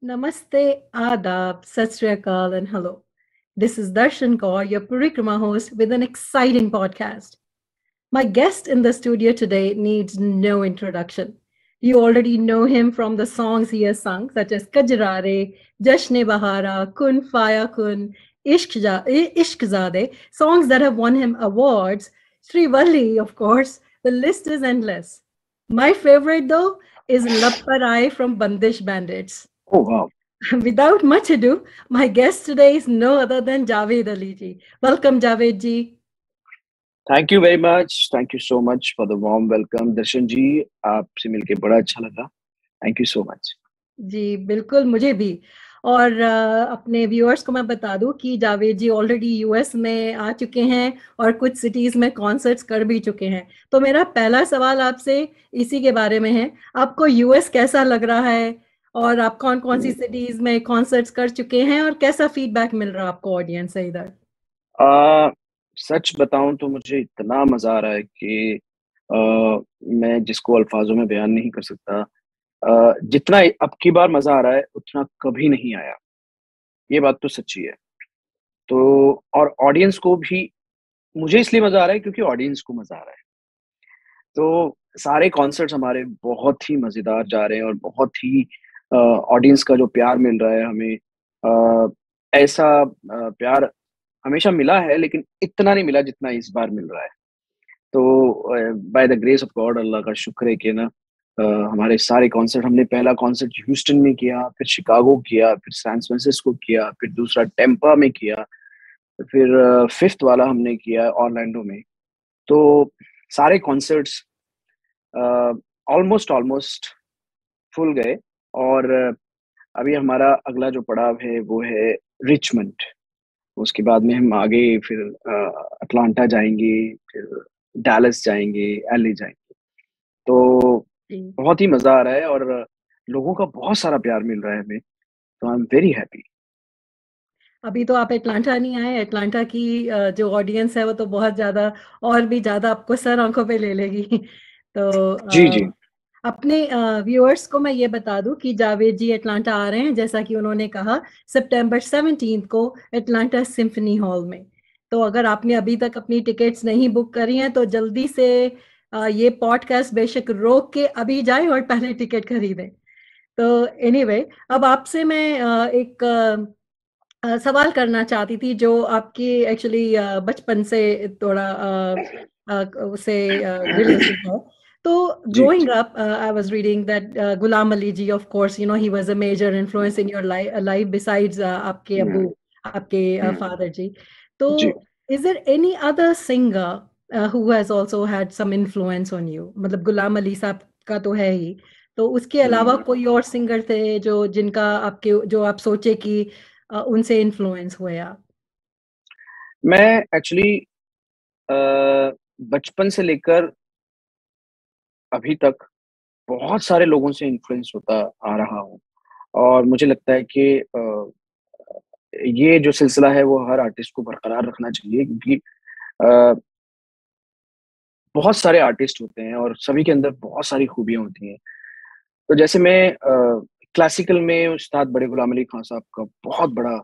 Namaste, Adab, Sat Sri Akal, and hello. This is Darshan Kaur, your Parikrama host, with an exciting podcast. My guest in the studio today needs no introduction. You already know him from the songs he has sung, such as Kajrare, Jashne Bahara, Kun Faya Kun, Ishqzade, songs that have won him awards. Sri Valli, of course. The list is endless. My favorite, though, is Lapparai from Bandish Bandits. Oh, wow. Without much ado, my guest today is no other than Javed Ali ji. Welcome, Javed ji. Thank you very much. Thank you so much for the warm welcome. Darshan ji, आपसे मिलके बड़ा अच्छा लगा. Thank you so much. जी, बिल्कुल मुझे भी। और अपने व्यूअर्स को मैं बता दूं कि जावेद जी ऑलरेडी यूएस में आ चुके हैं और कुछ सिटीज में कॉन्सर्ट्स कर भी चुके हैं। तो मेरा पहला सवाल आपसे इसी के बारे में है। आपको यूएस कैसा लग रहा है और आप कौन-कौन सी सिटीज में कॉन्सर्ट्स कर चुके हैं और कैसा फीडबैक मिल रहा है आपको ऑडियंस से इधर? आ, सच बताऊं तो मुझे इतना मजा आ रहा है कि मैं जिसको अल्फाजों में बयान नहीं कर सकता। जितना अब की बार मजा आ रहा है उतना कभी नहीं आया। ये बात तो सच्ची है। तो और ऑडियंस को भी मुझे इसलिए मजा आ रहा है क्योंकि ऑडियंस को मजा आ रहा है। तो सारे कॉन्सर्ट्स हमारे बहुत ही मजेदार जा रहे हैं और बहुत ही ऑडियंस का जो प्यार मिल रहा है हमें, ऐसा प्यार हमेशा मिला है लेकिन इतना नहीं मिला जितना इस बार मिल रहा है। तो by the grace of God, Allah का शुक्र है कि ना, हमारे सारे कॉन्सर्ट, हमने पहला कॉन्सर्ट ह्यूस्टन में किया, फिर शिकागो किया, फिर सैन फ्रांसिस्को किया, फिर दूसरा टेम्पा में किया, फिर फिफ्थ वाला हमने किया ऑरलैंडो में। तो सारे कॉन्सर्ट्स ऑलमोस्ट ऑलमोस्ट फुल गए। और अभी हमारा अगला जो पड़ाव है वो है रिचमंड। उसके बाद में हम आगे फिर अटलांटा जाएंगे, फिर डैलस जाएंगे, एलए जाएंगे। तो जी। बहुत ही मजा आ रहा है और लोगों का बहुत सारा प्यार मिल रहा है हमें। तो आई एम वेरी हैप्पी। अभी तो आप एटलांटा नहीं आए। एटलांटा की जो ऑडियंस है वो तो बहुत ज़्यादा और भी ज़्यादा आपको सर आँखों पे ले लेगी। तो जी जी। अपने व्यूअर्स को मैं ये बता दूं कि जावेद जी एटलांटा आ रहे हैं, जैसा कि उन्होंने कहा, सितंबर 17 को एटलांटा सिम्फनी हॉल में। तो अगर आपने अभी तक अपनी टिकट्स नहीं बुक करी हैं तो जल्दी से ये पॉडकास्ट बेशक रोक के अभी जाएं और पहले टिकट खरीदें। तो एनीवे, अब आपसे मैं एक सवाल करना चाहती थी जो आपकी एक्चुअली बचपन से थोड़ा उससे रिलेटेड है। तो जी growing up I was reading that Ghulam Ali ji, of course he was a major influence in your life besides आपके अबू, हम्म, आपके हम्म, फादर जी। तो जी। Is there any other singer who has also had some influence on you? मतलब गुलाम अली साहब का तो है ही, तो उसके अलावा हम्म। कोई और सिंगर थे जो जिनका आपके जो आप सोचे कि उनसे इन्फ्लुएंस हुए आप? मैं एक्चुअली बचपन से लेकर अभी तक बहुत सारे लोगों से इन्फ्लुएंस होता आ रहा हूँ। और मुझे लगता है कि ये जो सिलसिला है वो हर आर्टिस्ट को बरकरार रखना चाहिए, क्योंकि अ, बहुत सारे आर्टिस्ट होते हैं और सभी के अंदर बहुत सारी खूबियाँ होती हैं। तो जैसे मैं क्लासिकल में उस्ताद बड़े गुलाम अली खान साहब का बहुत बड़ा,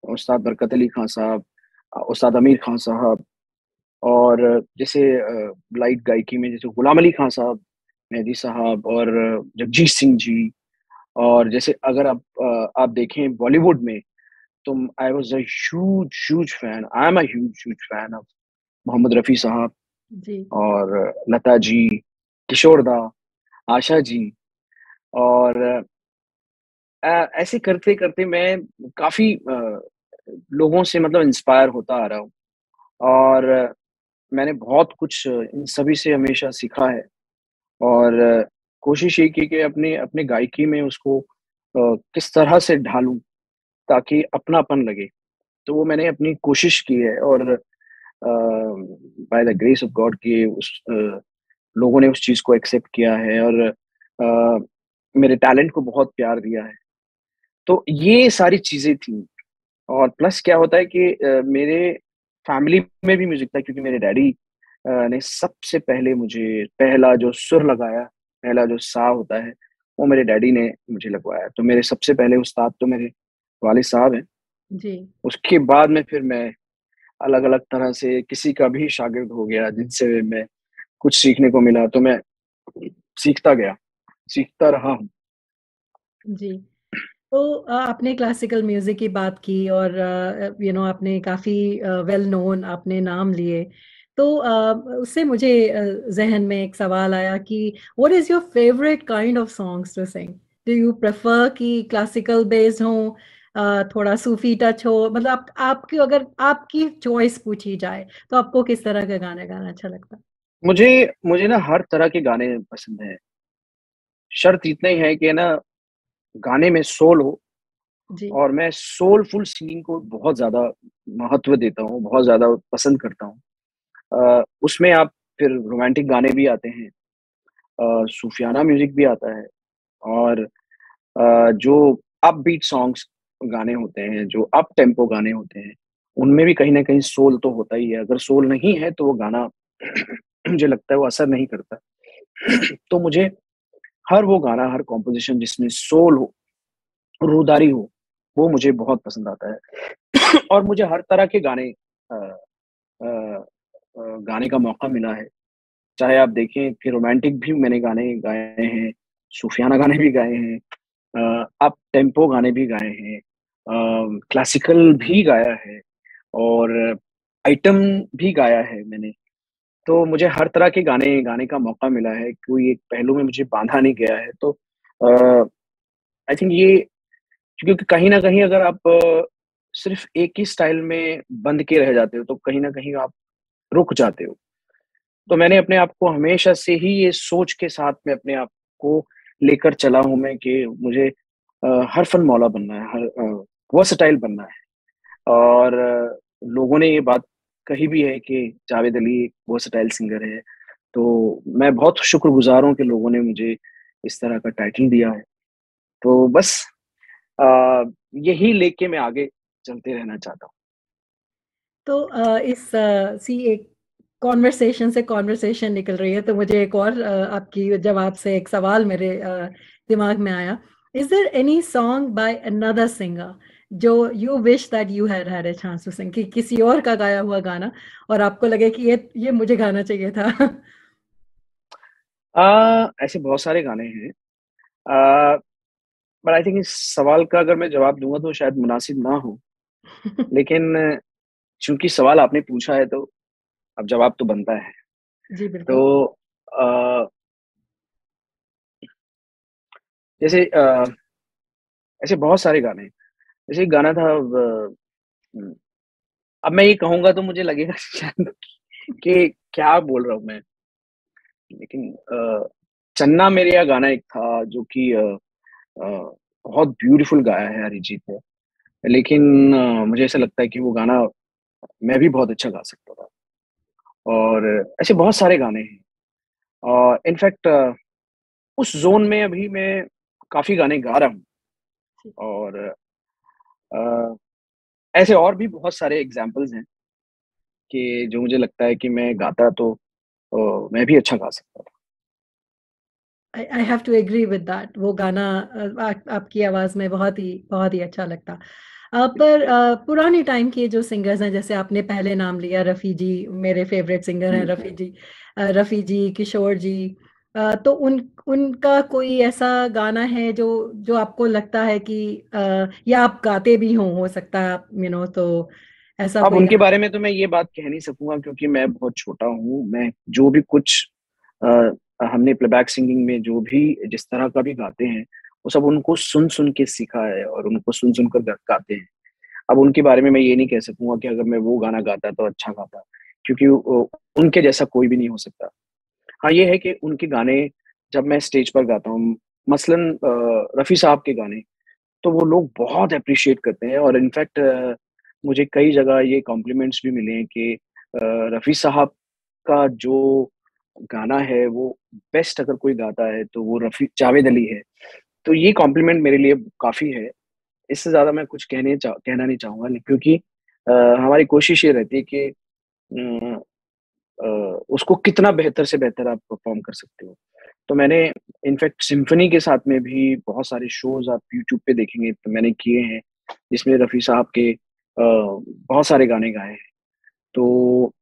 उस्ताद बरकत अली खान साहब, उस्ताद आमिर खान साहब, और जैसे लाइट गायकी में जैसे गुलाम अली खान साहब, मेहदी साहब और जगजीत सिंह जी। और जैसे अगर आप देखें बॉलीवुड में, तो I was a huge huge fan, I am a huge huge fan of Mohammed Rafi साहब जी। और लता जी, किशोर दा, आशा जी। और ऐसे करते-करते मैं काफ़ी लोगों से मतलब इंस्पायर होता आ रहा हूँ। और मैंने बहुत कुछ इन सभी से हमेशा सीखा है। और कोशिश ये की कि अपने अपने गायकी में उसको किस तरह से ढालूँ ताकि अपनापन लगे। तो वो मैंने अपनी कोशिश की है। और bye the grace of God कि लोगों ने उस चीज़ को एक्सेप्ट किया है और मेरे टैलेंट को बहुत प्यार दिया है। तो ये सारी चीज़ें थी। और प्लस क्या होता है कि मेरे फैमिली में भी म्यूज़िक था, क्योंकि मेरे डैडी ने सबसे पहले मुझे पहला जो सुर लगाया, पहला जो सा होता है, वो मेरे डैडी ने मुझे लगवाया। तो मेरे सबसे पहले उस्ताद तो मेरे वालिद साहब हैं। जी। उसके बाद में फिर मैं अलग-अलग तरह से किसी का भी शागिर्द हो गया, जिनसे मैं कुछ सीखने को मिला, तो मैं सीखता गया, सीखता रहा हूँ। जी। तो आपने क्लासिकल म्यूज़िक की बात की और आपने काफ़ी वेल नोन आपने नाम लिए। तो उससे मुझे ज़हन में एक सवाल आया कि what is your favourite kind of songs to sing? Do you prefer कि क्लासिकल बेस्ड हों, थोड़ा सूफ़ी टच हो? मतलब आपकी अगर आपकी चॉइस पूछी जाए, तो आपको किस तरह के गाने गाना अच्छा लगता है? मुझे मुझे ना हर तरह के गाने पसंद हैं। शर्त इतना ही है कि ना गाने में सोल हो, जी। और मैं सोलफुल सिंगिंग को बहुत ज़्यादा महत्व देता हूँ, बहुत ज़्यादा पसंद करता हूँ। उसमें आप फिर रोमांटिक गाने भी आते हैं, सूफियाना म्यूज़िक भी आता है, और जो अपबीट सॉन्ग्स गाने होते हैं, जो अप टेम्पो गाने होते हैं, उनमें भी कहीं न कहीं सोल तो होता ही है। अगर सोल नहीं है तो वो गाना मुझे लगता है वो असर नहीं करता। तो मुझे हर वो गाना, हर कॉम्पोज़िशन जिसमें सोल हो, रूदारी हो, वो मुझे बहुत पसंद आता है। और मुझे हर तरह के गाने अ अ गाने का मौका मिला है। चाहे आप देखें कि रोमांटिक भी मैंने गाने गाए हैं, सूफियाना गाने भी गाए हैं, अप टेम्पो गाने भी गाए हैं, क्लासिकल भी गाया है, और आइटम भी गाया है मैंने। तो मुझे हर तरह के गाने गाने का मौका मिला है, कोई एक पहलू में मुझे बाँधा नहीं गया है। तो आई थिंक ये, क्योंकि कहीं न कहीं अगर आप सिर्फ़ एक ही स्टाइल में बंध के रह जाते हो, तो कहीं न कहीं आप रुक जाते हो। तो मैंने अपने आप को हमेशा से ही ये सोच के साथ में अपने आप को लेकर चला हूँ मैं कि मुझे हर फन मौला बनना है, हर वर्सेटाइल बनना है। और लोगों ने ये बात कही भी है कि जावेद अली एक वर्सेटाइल सिंगर है। तो मैं बहुत शुक्रगुज़ार हूँ कि लोगों ने मुझे इस तरह का टाइटल दिया है। तो बस अ, यही लेके मैं आगे चलते रहना चाहता हूँ। तो इस सी एक कॉन्वर्सेशन से कॉन्वर्सेशन निकल रही है, तो मुझे एक और आपकी जवाब से एक सवाल मेरे दिमाग में आया। Is there any song by another singer जो you wish that you had had a chance to sing, कि किसी और का गाया हुआ गाना और आपको लगे कि ये मुझे गाना चाहिए था? ऐसे बहुत सारे गाने हैं। अ, बट आई थिंक इस सवाल का अगर मैं जवाब दूँगा तो शायद मुनासिब ना हो। लेकिन चूँकि सवाल आपने पूछा है, तो अब जवाब तो बनता है। जी, बिल्कुल। तो अ, जैसे ऐसे बहुत सारे गाने हैं। जैसे एक गाना था, उम, अब मैं ये कहूँगा तो मुझे लगेगा शायद कि क्या बोल रहा हूँ मैं। लेकिन चन्ना मेरेया गाना एक था जो कि अ, बहुत ब्यूटीफुल गाया है अरिजीत ने। लेकिन मुझे ऐसा लगता है कि वो गाना मैं भी बहुत अच्छा गा सकता था। और ऐसे बहुत सारे गाने हैं। और इनफैक्ट उस ज़ोन में अभी मैं काफ़ी गाने गा रहा हूँ। जी। और अ, ऐसे और भी बहुत सारे एग्ज़ाम्पल्स हैं कि जो मुझे लगता है कि मैं गाता तो मैं भी अच्छा गा सकता था। I have to agree with that. वो गाना आपकी आवाज़ में बहुत ही अच्छा लगता। पर पुराने टाइम के जो सिंगर्स हैं, जैसे आपने पहले नाम लिया रफ़ी जी, मेरे फ़ेवरेट सिंगर हैं हुँ। रफ़ी जी। रफ़ी जी, किशोर जी। तो उनका कोई ऐसा गाना है जो जो आपको लगता है कि या आप गाते भी हों, हो सकता है आप तो ऐसा अब कोई उनके गाना? बारे में तो मैं ये बात कह नहीं सकूँगा, क्योंकि मैं बहुत छोटा हूँ। मैं जो भी कुछ अ, हमने प्लेबैक सिंगिंग में जो भी जिस तरह का भी गाते हैं, वो सब उनको सुन-सुन के सीखा है और उनको सुन-सुन कर गाते हैं। अब उनके बारे में मैं ये नहीं कह सकूँगा कि अगर मैं वो गाना गाता तो अच्छा गाता, क्योंकि उनके जैसा कोई भी नहीं हो सकता। हाँ, ये है कि उनके गाने जब मैं स्टेज पर गाता हूँ, मसलन रफ़ी साहब के गाने, तो वो लोग बहुत एप्रिशिएट करते हैं। और इनफैक्ट मुझे कई जगह ये कॉम्प्लीमेंट्स भी मिले हैं कि रफ़ी साहब का जो गाना है वो बेस्ट अगर कोई गाता है तो वो रफ़ी जावेद अली है। तो ये कॉम्प्लीमेंट मेरे लिए काफ़ी है। इससे ज़्यादा मैं कुछ कहना नहीं चाहूँगा, क्योंकि हमारी कोशिश ये रहती है कि उसको कितना बेहतर से बेहतर आप परफ़ॉर्म कर सकते हो। तो मैंने इनफैक्ट सिम्फनी के साथ में भी बहुत सारे शोज़ आप यूट्यूब पे देखेंगे तो मैंने किए हैं, जिसमें रफ़ी साहब के बहुत सारे गाने गाए हैं। तो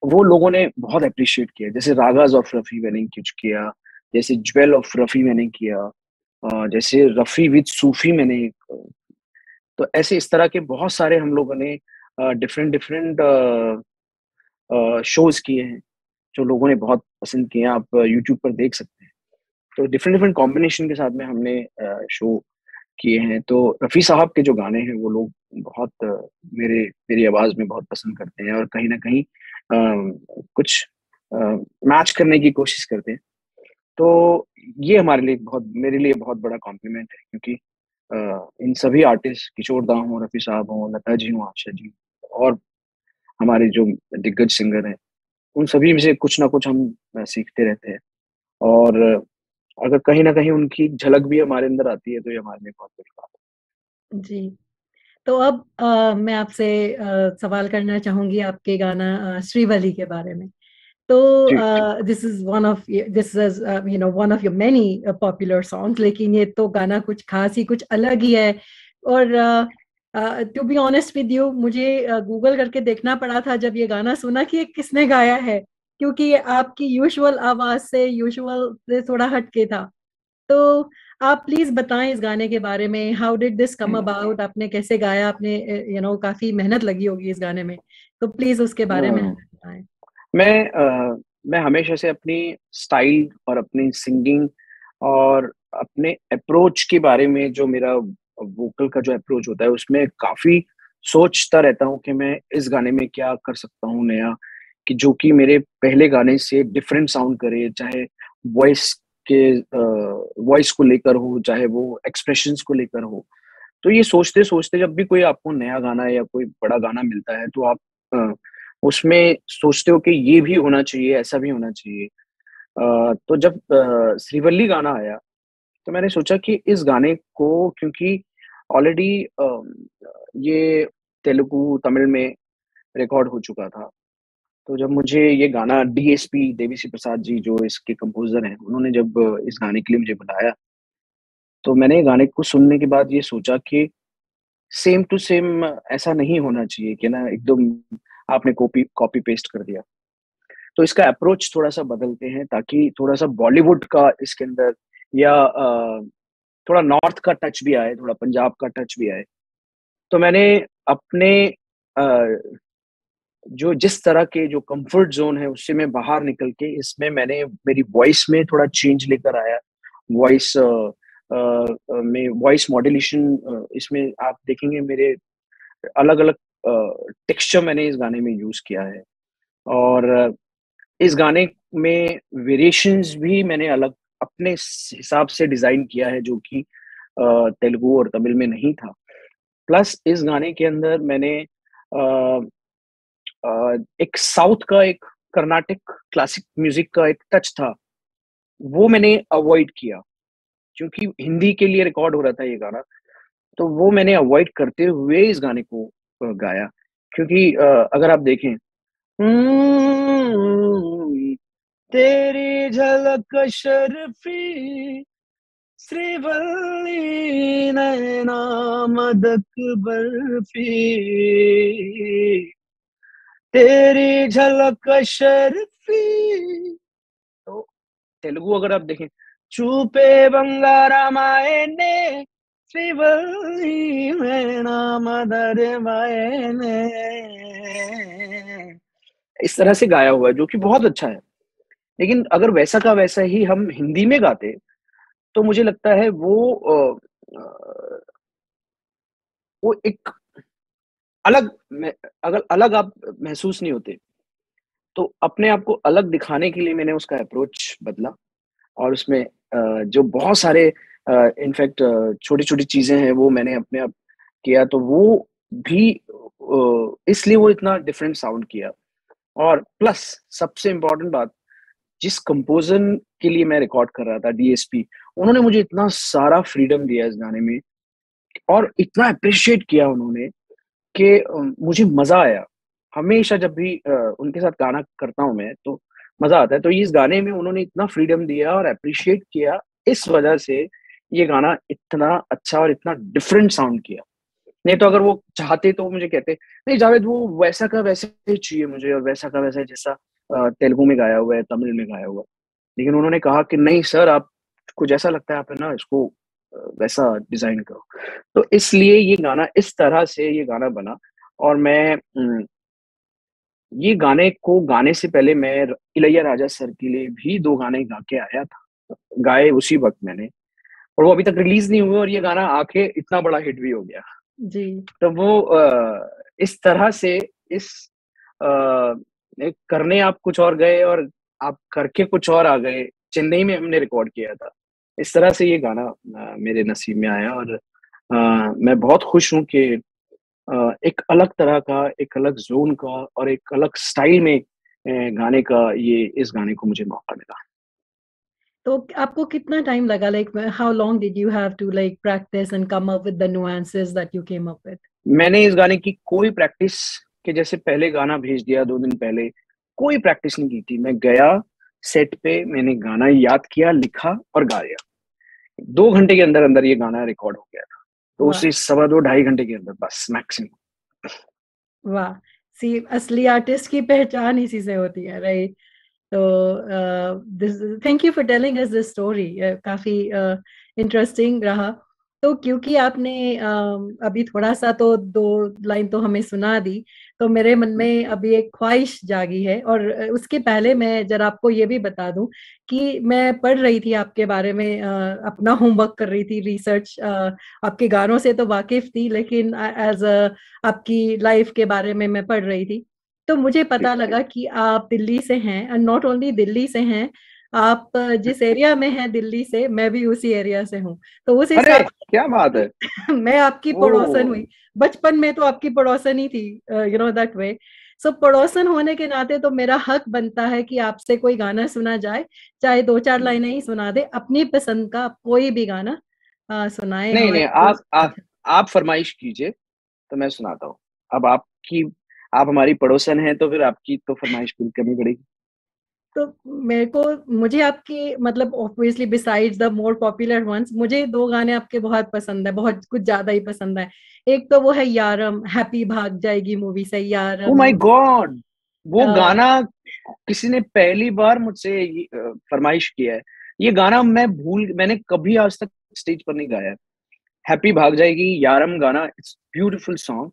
वो लोगों ने बहुत एप्रिशिएट किया। जैसे रागाज़ ऑफ रफ़ी मैंने कुछ किया, जैसे ज्वेल ऑफ रफ़ी मैंने किया, जैसे रफ़ी विद सूफ़ी मैंने तो ऐसे इस तरह के बहुत सारे हम लोगों ने डिफरेंट डिफरेंट शोज़ किए हैं, जो लोगों ने बहुत पसंद किए हैं, आप यूट्यूब पर देख सकते हैं। तो डिफरेंट डिफरेंट कॉम्बिनेशन के साथ में हमने शो किए हैं। तो रफ़ी साहब के जो गाने हैं वो लोग बहुत मेरे मेरी आवाज़ में बहुत पसंद करते हैं और कहीं न कहीं कुछ अ, मैच करने की कोशिश करते हैं। तो ये हमारे लिए बहुत मेरे लिए बहुत बड़ा कॉम्प्लीमेंट है क्योंकि इन सभी आर्टिस्ट किशोर दा हों, रफ़ी साहब हों, लता जी हों, आशा जी और हमारे जो दिग्गज सिंगर हैं, उन सभी में से कुछ ना कुछ हम सीखते रहते हैं और अगर कहीं न कहीं उनकी झलक भी हमारे अंदर आती है, तो ये हमारे लिए बहुत बड़ी बात जी। तो अब मैं आपसे सवाल करना चाहूँगी आपके गाना श्रीवल्ली के बारे में। तो है। जी, this is one of your many popular songs, लेकिन ये तो गाना कुछ ख़ास ही कुछ अलग ही है और to be honest with you मुझे गूगल करके देखना पड़ा था जब ये गाना सुना कि ये किसने गाया है, क्योंकि ये आपकी यूजुअल आवाज़ से यूजुअल से थोड़ा हट के था। तो आप प्लीज बताएं इस गाने के बारे में, how did this come hmm. About, आपने कैसे गाया, आपने काफी मेहनत लगी होगी इस गाने में, तो प्लीज उसके बारे में हाँ, हमें बताएं। मैं मैं हमेशा से अपनी स्टाइल और अपनी सिंगिंग और अपने अप्रोच के बारे में जो मेरा वोकल का जो अप्रोच होता है, उसमें काफ़ी सोचता रहता हूँ कि मैं इस गाने में क्या कर सकता हूँ नया, कि जो कि मेरे पहले गाने से डिफरेंट साउंड करे, चाहे वॉइस के वॉइस को लेकर हो, चाहे वो एक्सप्रेशंस को लेकर हो। तो ये सोचते-सोचते जब भी कोई आपको नया गाना या कोई बड़ा गाना मिलता है, तो आप अ, उसमें सोचते हो कि ये भी होना चाहिए, ऐसा भी होना चाहिए। तो जब श्रीवल्ली गाना आया, तो मैंने सोचा कि इस गाने को क्योंकि ऑलरेडी ये तेलुगु, तमिल में रिकॉर्ड हो चुका था। तो जब मुझे ये गाना डीएसपी देवीश्री प्रसाद जी जो इसके कंपोज़र हैं, उन्होंने जब इस गाने के लिए मुझे बुलाया, तो मैंने गाने को सुनने के बाद ये सोचा कि सेम टू सेम ऐसा नहीं होना चाहिए कि ना एकदम आपने कॉपी कॉपी पेस्ट कर दिया। तो इसका अप्रोच थोड़ा-सा बदलते हैं ताकि थोड़ा-सा बॉलीवुड का इसके अंदर या थोड़ा नॉर्थ का टच भी आए, थोड़ा पंजाब का टच भी आए। तो मैंने अपने अ, जो जिस तरह के जो कम्फर्ट ज़ोन है उससे मैं बाहर निकल के इसमें मैंने मेरी वॉइस में थोड़ा चेंज लेकर आया। वॉइस में वॉइस मॉड्यूलेशन इसमें आप देखेंगे मेरे अलग-अलग टेक्सचर मैंने इस गाने में यूज़ किया है और इस गाने में वेरिएशंस भी मैंने अलग अपने हिसाब से डिज़ाइन किया है जो कि तेलुगु और तमिल में नहीं था। प्लस इस गाने के अंदर मैंने एक साउथ का एक कर्नाटिक क्लासिक म्यूज़िक का एक टच था, वो मैंने अवॉइड किया क्योंकि हिंदी के लिए रिकॉर्ड हो रहा था ये गाना, तो वो मैंने अवॉइड करते हुए इस गाने को गाया क्योंकि अगर आप देखें तेरी झलक शर्फी श्रीवल्ली नैना मदक बर्फी तेरी झलक शर्फी तो तेलुगु अगर आप देखें चूपे बंगारामायणे श्रीवल्ली नैना मदर मायने इस तरह से गाया हुआ है जो कि बहुत अच्छा है। लेकिन अगर वैसा का वैसा ही हम हिंदी में गाते, तो मुझे लगता है वो एक अलग में अगर अलग आप महसूस नहीं होते। तो अपने आप को अलग दिखाने के लिए मैंने उसका अप्रोच बदला और उसमें जो बहुत सारे इनफैक्ट छोटी-छोटी चीज़ें हैं वो मैंने अपने आप किया तो वो भी इसलिए वो इतना डिफरेंट साउंड किया और प्लस सबसे इम्पोर्टेंट बात जिस कंपोज़र के लिए मैं रिकॉर्ड कर रहा था डीएसपी, उन्होंने मुझे इतना सारा फ्रीडम दिया इस गाने में और इतना एप्रिशिएट किया उन्होंने कि मुझे मज़ा आया। हमेशा जब भी उनके साथ गाना करता हूँ मैं, तो मजा आता है। तो इस गाने में उन्होंने इतना फ्रीडम दिया और अप्रिशिएट किया, इस वजह से ये गाना इतना अच्छा और इतना डिफरेंट साउंड किया। नहीं तो अगर वो चाहते तो मुझे कहते, नहीं जावेद वो वैसा का वैसे ही चाहिए मुझे, और वैसा का वैसा जैसा तेलुगु में गाया हुआ है, तमिल में गाया हुआ है। लेकिन उन्होंने कहा कि नहीं सर, आपको जैसा लगता है आप है ना इसको वैसा डिजाइन करो। तो इसलिए ये गाना इस तरह से ये गाना बना। और मैं ये गाने को गाने से पहले मैं इलैया राजा सर के लिए भी 2 गाने गा के आया था, गाए उसी वक्त मैंने, और वो अभी तक रिलीज नहीं हुए, और ये गाना आके इतना बड़ा हिट भी हो गया। जी। तो वो इस तरह से इस करने आप कुछ और गए और आप करके कुछ और आ गए। चेन्नई में हमने रिकॉर्ड किया था। इस तरह से ये गाना मेरे नसीब में आया, और मैं बहुत खुश हूँ कि एक अलग तरह का, एक अलग ज़ोन का और एक अलग स्टाइल में गाने का ये इस गाने को मुझे मौका मिला। तो आपको कितना टाइम लगा, like how long did you have to like practice and come up with the nuances that you came up with? मैंने इस गाने की कोई प्रैक्टिस के जैसे पहले गाना भेज दिया 2 दिन पहले, कोई प्रैक्टिस नहीं की थी। मैं गया सेट पे, मैंने गाना याद किया, लिखा और गाया। 2 घंटे के अंदर-अंदर ये गाना रिकॉर्ड हो गया था। तो वाह! उसे सवा 2 ढाई घंटे के अंदर बस मैक्सिमम। वाह! सी असली आर्टिस्ट की पहचान इसी से होती है, राइट? तो this thank you for telling us this story, काफी इंटरेस्टिंग रहा। तो क्योंकि आपने अभी थोड़ा सा तो 2 लाइन तो हमें सुना दी, तो मेरे मन में अभी एक ख्वाहिश जागी है। और उसके पहले मैं जरा आपको ये भी बता दूं कि मैं पढ़ रही थी आपके बारे में, अपना होमवर्क कर रही थी, रिसर्च। आपके गानों से तो वाकिफ थी, लेकिन एज आपकी लाइफ के बारे में मैं पढ़ रही थी। तो मुझे जी। पता लगा कि आप दिल्ली से हैं, और नॉट ओनली दिल्ली से हैं, आप जिस एरिया में हैं दिल्ली से, मैं भी उसी एरिया से हूँ। तो उस अरे! हिसाब क्या बात है! से मैं आपकी पड़ोसन ओह! हुई। बचपन में तो आपकी पड़ोसन ही थी, यू नो दैट वे। सो पड़ोसन होने के नाते तो मेरा हक बनता है कि आपसे कोई गाना सुना जाए, चाहे 2-4 लाइनें ही सुना दे, अपनी पसंद का कोई भी गाना सुनाए नहीं, नहीं, हमारे आप दोस्त। आप आप फरमाइश कीजिए, तो मैं सुनाता हूँ। अब आप हमारी पड़ोसन हैं, तो फिर आपकी तो फरमाइश पूरी करनी पड़ेगी। तो मुझे आपकी मतलब obviously besides the more popular ones, मुझे 2 गाने आपके बहुत पसंद है, बहुत कुछ ज्यादा ही पसंद है। एक तो वो है यारम, हैप्पी भाग जाएगी मूवी से, ओह यारम। My God! वो अ, गाना किसी ने पहली बार मुझसे ये फरमाइश किया है। ये गाना मैंने कभी आज तक स्टेज पर नहीं गाया है। हैप्पी भाग जाएगी, यारम गाना, इट्स ब्यूटीफुल सॉन्ग,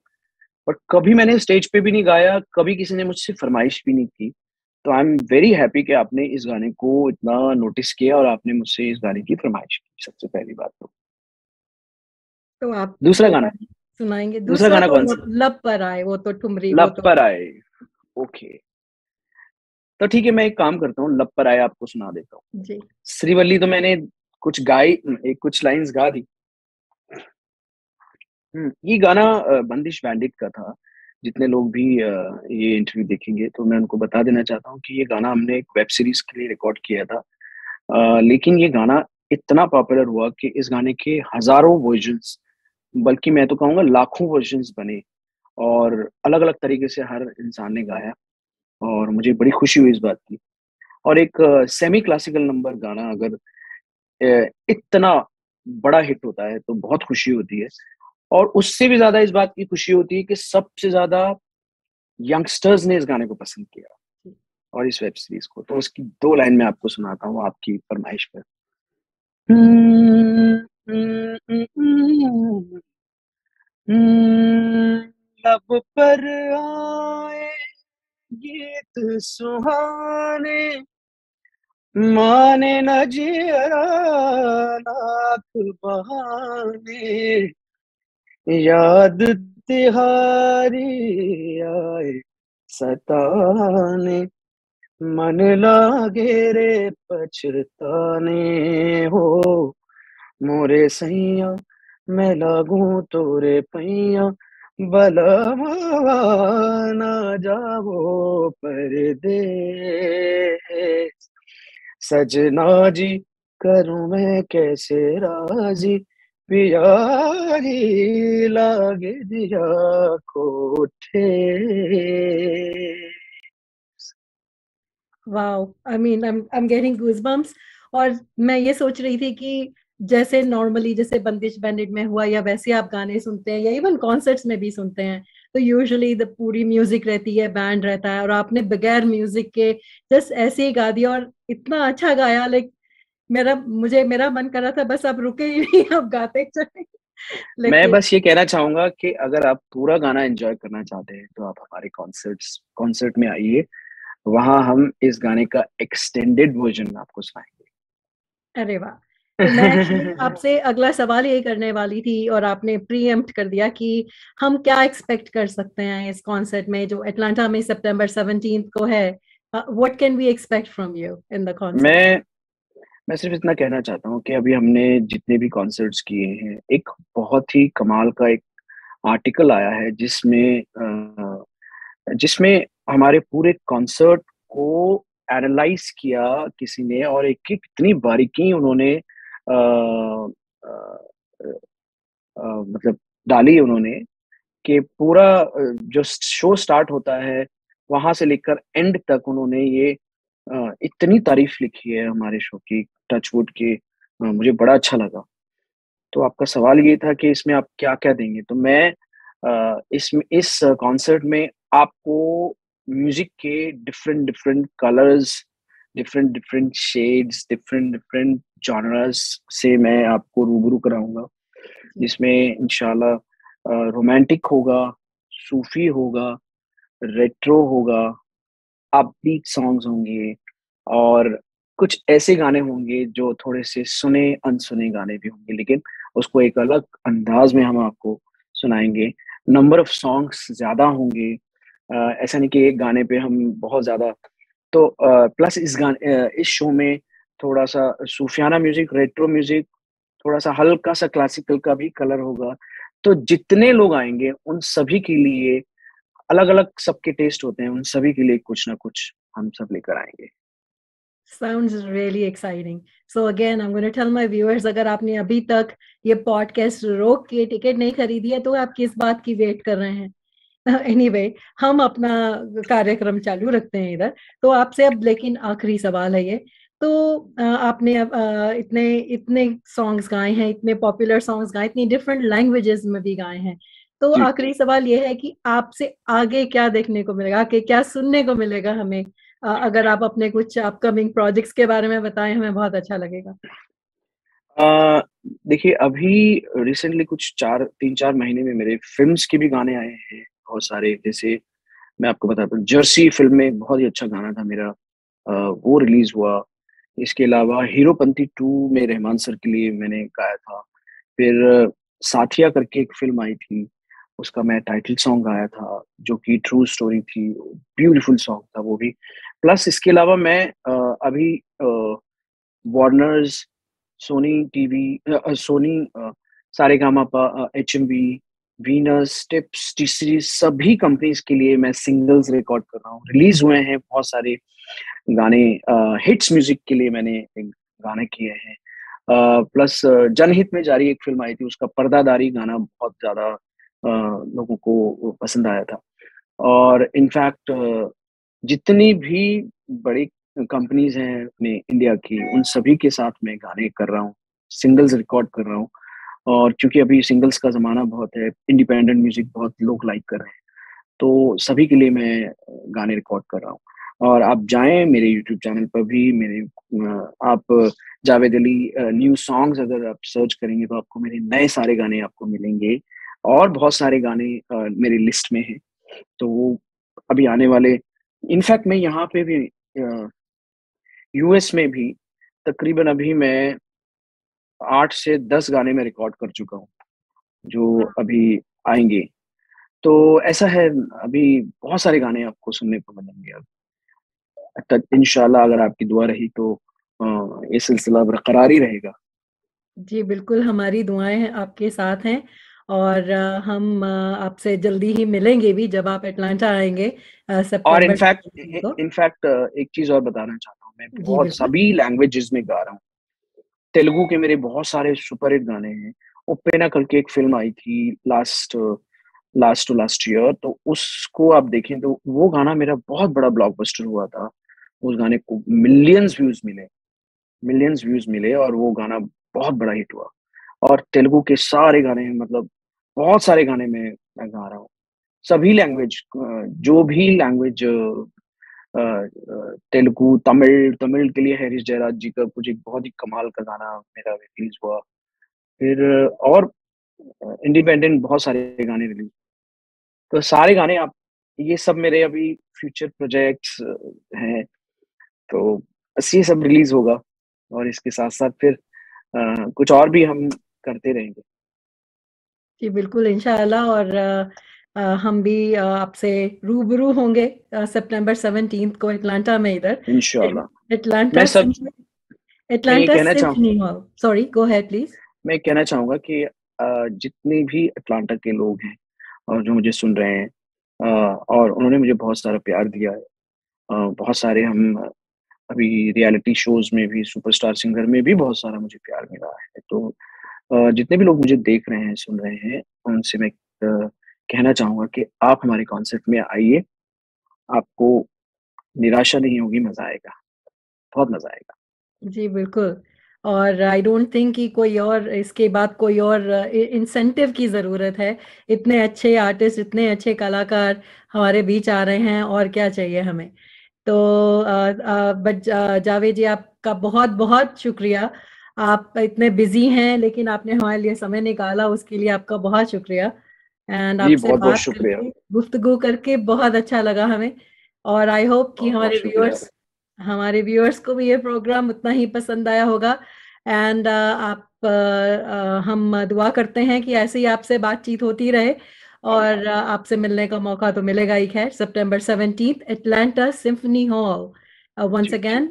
बट कभी मैंने स्टेज पे भी नहीं गाया, कभी किसी ने मुझसे फरमाइश भी नहीं की। तो आई एम वेरी हैप्पी कि आपने इस गाने को इतना नोटिस किया और आपने मुझसे इस गाने की फरमाइश की, सबसे पहली बात तो। तो आप दूसरा वो गाना गाना सुनाएंगे? दूसरा दूसरा गाना तो कौन-सा? लब पर आए, वो तो ठुमरी, वो लब तो। पर आए, ओके। तो ठीक है, मैं एक काम करता हूँ, लब पर आए आपको सुना देता हूँ। जी। श्रीवल्ली तो मैंने कुछ लाइन्स गा दी। ये गाना बंदिश बैंडिट का था। जितने लोग भी ये इंटरव्यू देखेंगे तो मैं उनको बता देना चाहता हूँ कि ये गाना हमने एक वेब सीरीज़ के लिए रिकॉर्ड किया था। लेकिन ये गाना इतना पॉपुलर हुआ कि इस गाने के हज़ारों वर्जन्स, बल्कि मैं तो कहूँगा लाखों वर्जन्स बने, और अलग-अलग तरीके से हर इंसान ने गाया, और मुझे बड़ी खुशी हुई इस बात की। और एक सेमी क्लासिकल नंबर गाना अगर इतना बड़ा हिट होता है तो बहुत खुशी होती है। और उससे भी ज़्यादा इस बात की खुशी होती है कि सबसे ज़्यादा यंगस्टर्स ने इस गाने को पसंद किया, और इस वेब सीरीज़ को। तो उसकी 2 लाइन मैं आपको सुनाता हूँ आपकी फरमाइश पर। लब पर आए गीत सुहाने, माने न जियरा लाख बहाने, याद तिहारी आए सताने, मन लागे रे पछताने, हो मोरे सैया मैं लागू तोरे पैया, बलवा ना जाओ परदेस, सजना जी करूं मैं कैसे राजी, पिया ही लागे दिया कोठे। Wow, I mean I am getting goosebumps. और मैं ये सोच रही थी कि जैसे नॉर्मली जैसे बंदिश बैंडिट में हुआ या वैसे आप गाने सुनते हैं या इवन कॉन्सर्ट्स में भी सुनते हैं, तो यूजुअली द पूरी म्यूजिक रहती है, बैंड रहता है, और आपने बगैर म्यूजिक के जस्ट ऐसे ही गा दिया और इतना अच्छा गाया। लाइक मेरा मन कर रहा था बस आप रुके ही नहीं, आप गाते चले। मैं लेकिन बस ये कहना चाहूँगा कि अगर आप पूरा गाना एन्जॉय करना चाहते हैं, तो आप हमारे कॉन्सर्ट में आइए। वहाँ हम इस गाने का एक्सटेंडेड वर्ज़न आपको सुनाएँगे। अरे वाह! तो मैं एक्चुअली आपसे अगला सवाल यही करने वाली थी और आपने प्रीएम्प्ट कर दिया कि हम क्या एक्सपेक्ट कर सकते हैं इस कॉन्सर्ट में जो अटलांटा में सितंबर 17th को है। What can we expect from you in the concert? मैं मैं सिर्फ़ इतना कहना चाहता हूँ कि अभी हमने जितने भी कॉन्सर्ट्स किए हैं, एक बहुत ही कमाल का एक आर्टिकल आया है जिसमें हमारे पूरे कॉन्सर्ट को एनालाइज़ किया किसी ने, और एक-एक इतनी बारीकी उन्होंने अ मतलब डाली उन्होंने कि पूरा जो शो स्टार्ट होता है, वहाँ से लेकर एंड तक उन्होंने ये इतनी तारीफ़ लिखी है हमारे शो की, टच वुड की। मुझे बड़ा अच्छा लगा। तो आपका सवाल ये था कि इसमें आप क्या-क्या देंगे? तो मैं इस कॉन्सर्ट में आपको म्यूज़िक के different different colours, different different shades, different different genres से मैं आपको रूबरू कराऊँगा। जी। जिसमें इंशाल्लाह रोमांटिक होगा, सूफ़ी होगा, रेट्रो होगा, अपबीट सॉन्ग्स होंगे, और कुछ ऐसे गाने होंगे जो थोड़े से सुने-अनसुने गाने भी होंगे, लेकिन उसको एक अलग अंदाज़ में हम आपको सुनाएँगे। नंबर ऑफ सॉन्ग्स ज़्यादा होंगे। ऐसा नहीं कि एक गाने पे हम बहुत ज़्यादा। तो प्लस इस शो में थोड़ा-सा सूफियाना म्यूज़िक, रेट्रो म्यूज़िक, थोड़ा-सा हल्का-सा क्लासिकल का भी कलर होगा। तो जितने लोग आएँगे, उन सभी के लिए अलग-अलग सबके टेस्ट होते हैं, उन सभी के लिए कुछ ना कुछ हम सब लेकर आएँगे। Sounds really exciting. So again, I'm going to tell my viewers, अगर आपने अभी तक ये पॉडकास्ट रोक के टिकट नहीं खरीदी है, तो आप किस बात की वेट कर रहे हैं? एनीवे हम अपना कार्यक्रम चालू रखते हैं इधर। तो आपसे अब लेकिन आखिरी सवाल है ये। तो आपने अब इतने इतने सॉन्ग्स गाए हैं, इतने पॉपुलर सॉन्ग्स गाए, इतनी डिफरेंट लैंग्वेजेस में भी गाए हैं। तो जी। आखिरी सवाल ये है कि आपसे आगे क्या देखने को मिलेगा, आगे क्या सुनने को मिलेगा हमें? अगर आप अपने कुछ अपकमिंग प्रोजेक्ट्स के बारे में बताएँ, हमें बहुत अच्छा लगेगा। अ, देखिए, अभी रिसेंटली कुछ 3-4 महीने में मेरे फ़िल्म्स के भी गाने आए हैं बहुत सारे। जैसे मैं आपको बताता हूँ, जर्सी फ़िल्म में एक बहुत ही अच्छा गाना था मेरा, वो रिलीज़ हुआ। इसके अलावा हीरोपंती 2 में रहमान सर के लिए मैंने गाया था। फिर साथिया करके एक फ़िल्म आई थी, उसका मैं टाइटल सॉन्ग गाया था, जो कि ट्रू स्टोरी थी। ब्यूटीफुल सॉन्ग था वो भी। प्लस इसके अलावा मैं अभी Warners, Sony, Saregamapa, HMV, Venus, Tips, T Series, सभी कंपनीज़ के लिए मैं सिंगल्स रिकॉर्ड कर रहा हूँ। रिलीज़ हुए हैं बहुत सारे गाने। हिट्स म्यूज़िक के लिए मैंने एक गाने किए हैं। प्लस जनहित में जारी एक फ़िल्म आई थी, उसका पर्दादारी गाना बहुत ज़्यादा लोगों को पसंद आया था। और इनफैक्ट जितनी भी बड़ी कंपनीज़ हैं अपने इंडिया की, उन सभी के साथ मैं गाने कर रहा हूँ, सिंगल्स रिकॉर्ड कर रहा हूँ। और चूँकि अभी सिंगल्स का ज़माना बहुत है, इंडिपेंडेंट म्यूज़िक बहुत लोग लाइक कर रहे हैं, तो सभी के लिए मैं गाने रिकॉर्ड कर रहा हूँ। और आप जाएँ मेरे यूट्यूब चैनल पर भी, आप जावेद अली न्यू सॉन्ग्स अगर आप सर्च करेंगे, तो आपको मेरे नए सारे गाने आपको मिलेंगे, और बहुत सारे गाने मेरी लिस्ट में हैं। तो वो अभी आने वाले। इनफैक्ट मैं यहाँ पे भी यूएस में भी तकरीबन अभी मैं 8 से 10 गाने मैं रिकॉर्ड कर चुका हूँ, जो अभी आएँगे। तो ऐसा है, अभी बहुत सारे गाने आपको सुनने को मिलेंगे अब तक। इंशाल्लाह अगर आपकी दुआ रही तो ये सिलसिला बरकरार ही रहेगा। जी, बिल्कुल, हमारी दुआएँ हैं आपके साथ हैं और हम आपसे जल्दी ही मिलेंगे भी जब आप अटलांटा आएँगे और सितंबर 17 को। इनफैक्ट एक चीज़ और बताना चाहता हूँ, मैं जी, बहुत बिल्कुल। सभी लैंग्वेजेज़ में गा रहा हूँ। तेलुगु के मेरे बहुत सारे सुपर हिट गाने हैं। उप्पेना करके एक फ़िल्म आई थी लास्ट टू लास्ट ईयर, तो उसको आप देखें तो वो गाना मेरा बहुत बड़ा ब्लॉकबस्टर हुआ था। उस गाने को मिलियंस व्यूज मिले और वो गाना बहुत बड़ा हिट हुआ। और तेलुगु के सारे गाने, मतलब बहुत सारे गाने मैं गा रहा हूँ। सभी लैंग्वेज, जो भी लैंग्वेज, तेलुगु, तमिल के लिए हैरिस जयराज जी का कुछ एक बहुत ही कमाल का गाना मेरा रिलीज हुआ। फिर और इंडिपेंडेंट बहुत सारे गाने रिलीज। तो सारे गाने आप, ये सब मेरे अभी फ्यूचर प्रोजेक्ट्स हैं। तो बस ये सब रिलीज होगा और इसके साथ साथ फिर कुछ और भी हम करते रहेंगे। जी, बिल्कुल इंशाअल्लाह। और हम भी आपसे रूबरू होंगे सितंबर 17 को एटलांटा में, इधर इंशाल्लाह। एटलांटा मैं सब मैं ये एटलांटा कहना चाहूँ symphony hall. Sorry, go ahead please. मैं कहना चाहूंगा कि जितने भी अटलांटा के लोग हैं और जो मुझे सुन रहे हैं, और उन्होंने मुझे बहुत सारा प्यार दिया है। बहुत सारे हम अभी रियलिटी शोज में भी, सुपरस्टार सिंगर में भी बहुत सारा मुझे प्यार मिला है। तो जितने भी लोग मुझे देख रहे हैं, सुन रहे हैं, उनसे मैं कहना चाहूंगा कि आप हमारे कॉन्सर्ट में आइए। आपको निराशा नहीं होगी, मजा आएगा, बहुत मजा आएगा। जी, बिल्कुल। और आई डोंट थिंक कि कोई और इसके बाद कोई और इंसेंटिव की ज़रूरत है। इतने अच्छे आर्टिस्ट, इतने अच्छे कलाकार हमारे बीच आ रहे हैं, और क्या चाहिए हमें। तो जावेद जी, आपका बहुत बहुत शुक्रिया। आप इतने बिजी हैं, लेकिन आपने हमारे लिए समय निकाला, उसके लिए आपका बहुत शुक्रिया। एंड जी, आपसे बहुत बहुत बात शुक्रिया। करके, गुफ्तगू करके बहुत अच्छा लगा हमें। और आई होप कि बहुत बहुत शुक्रिया। हमारे व्यूअर्स को भी ये प्रोग्राम उतना ही पसंद आया होगा। एंड हम दुआ करते हैं कि ऐसे ही आपसे बातचीत होती रहे, और आपसे मिलने का मौका तो मिलेगा ही। खैर, सितंबर 17 Atlanta symphony hall. Once ji ji. again,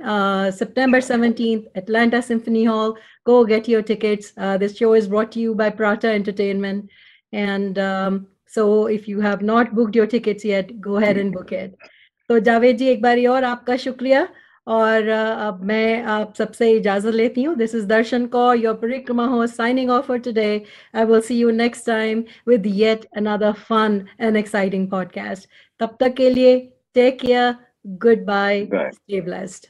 September 17th, Atlanta Symphony Hall. Go get your tickets. This show is brought to you by Prata Entertainment. And so if you have not booked your tickets yet, go ahead and book it. तो जावेद जी, एक बारी और आपका शुक्रिया। और अब मैं आप सबसे इजाजत लेती हूँ। This is Darshan Kaur, your Parikrama host, signing off for today. I will see you next time with yet another fun and exciting podcast. तब तक के लिए take care, good bye, bye. Stay blessed.